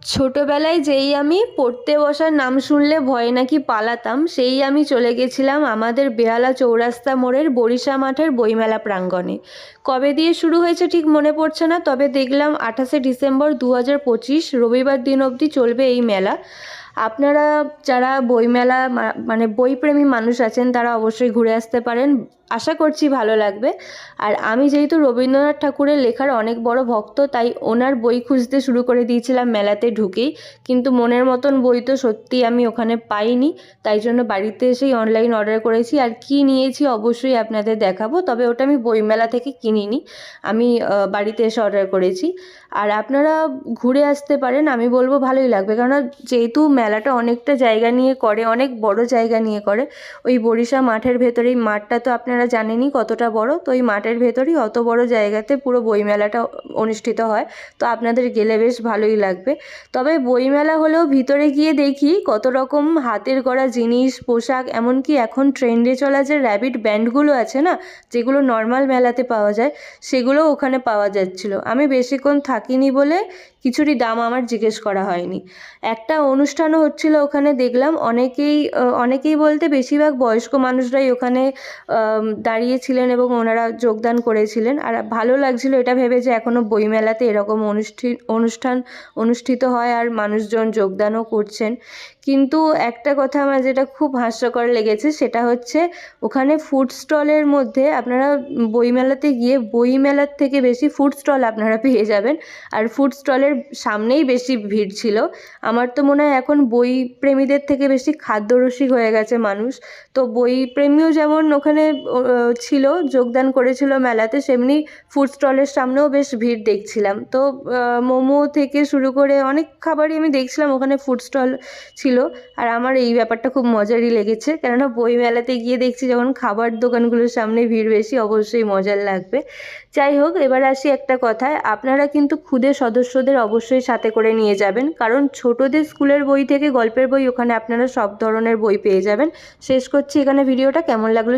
ছোটবেলায় যেই আমি পড়তে বসার নাম শুনলে ভয়ে নাকি পালাতাম, সেই আমি চলে গেছিলাম আমাদের বেহালা চৌরাস্তা মোড়ের বরিশা মাঠের বইমেলা প্রাঙ্গণে। কবে দিয়ে শুরু হয়েছে ঠিক মনে পড়ছে না, তবে দেখলাম 28শে ডিসেম্বর 2025 রবিবার দিন অবধি চলবে এই মেলা। আপনারা যারা বইমেলা মানে বইপ্রেমী মানুষ আছেন তারা অবশ্যই ঘুরে আসতে পারেন, আশা করছি ভালো লাগবে। আর আমি যেহেতু রবীন্দ্রনাথ ঠাকুরের লেখার অনেক বড় ভক্ত, তাই ওনার বই খুঁজতে শুরু করে দিয়েছিলাম মেলাতে ঢুকেই। কিন্তু মনের মতন বই তো সত্যি আমি ওখানে পাইনি, তাই জন্য বাড়িতে এসেই অনলাইন অর্ডার করেছি। আর কি নিয়েছি অবশ্যই আপনাদের দেখাবো, তবে ওটা আমি বইমেলা থেকে কিনিনি, আমি বাড়িতে এসে অর্ডার করেছি। আর আপনারা ঘুরে আসতে পারেন, আমি বলবো ভালোই লাগবে, কারণ যেহেতু মেলাটা অনেকটা জায়গা নিয়ে করে, অনেক বড় জায়গা নিয়ে করে। ওই বরিশা মাঠের ভেতরেই, মাঠটা তো আপনারা জানেনই কতটা বড়, তো ওই মাঠের ভেতরেই অত বড় জায়গাতে পুরো বইমেলাটা অনুষ্ঠিত হয়। তো আপনাদের গেলে বেশ ভালোই লাগবে। তবে বইমেলা হলেও ভিতরে গিয়ে দেখি কত রকম হাতের গড়া জিনিস, পোশাক, এমনকি এখন ট্রেন্ডে চলা যে র্যাবিট ব্যান্ডগুলো আছে না, যেগুলো নর্মাল মেলাতে পাওয়া যায়, সেগুলোও ওখানে পাওয়া যাচ্ছিলো। আমি বেশিক্ষণ থাকিনি বলে কিছুরই দাম আমার জিজ্ঞেস করা হয়নি। একটা অনুষ্ঠানও হচ্ছিল ওখানে, দেখলাম অনেকেই বলতে বেশিরভাগ বয়স্ক মানুষরাই ওখানে দাঁড়িয়েছিলেন এবং ওনারা যোগদান করেছিলেন। আর ভালো লাগছিল এটা ভেবে যে এখনও বইমেলাতে এরকম অনুষ্ঠান অনুষ্ঠিত হয় আর মানুষজন যোগদানও করছেন। কিন্তু একটা কথা আমার যেটা খুব হাস্যকর লেগেছে, সেটা হচ্ছে ওখানে ফুড স্টলের মধ্যে আপনারা বইমেলাতে গিয়ে বইমেলার থেকে বেশি ফুড স্টল আপনারা পেয়ে যাবেন, আর ফুড স্টলের সামনেই বেশি ভিড় ছিল। আমার তো মনে হয় এখন বই প্রেমীদের থেকে বেশি খাদ্যরসিক হয়ে গেছে মানুষ। তো বই প্রেমীও যেমন ওখানে ছিল, যোগদান করেছিল মেলাতে, সেমনি ফুড স্টলের সামনেও বেশ ভিড় দেখছিলাম। তো মোমো থেকে শুরু করে অনেক খাবারই আমি দেখছিলাম ওখানে ফুড স্টল ছিল। আর আমার এই ব্যাপারটা খুব মজারই লেগেছে, কেননা বই মেলাতে গিয়ে দেখছি যখন খাবার দোকানগুলোর সামনে ভিড় বেশি, অবশ্যই মজার লাগবে। যাই হোক, এবার আসি একটা কথায়, আপনারা কিন্তু ক্ষুদে সদস্যদের অবশ্যই সাথে করে নিয়ে যাবেন, কারণ ছোটদের স্কুলের বই থেকে গল্পের বই ওখানে আপনারা সব ধরনের বই পেয়ে যাবেন। শেষ করছি এখানে ভিডিওটা, কেমন লাগলো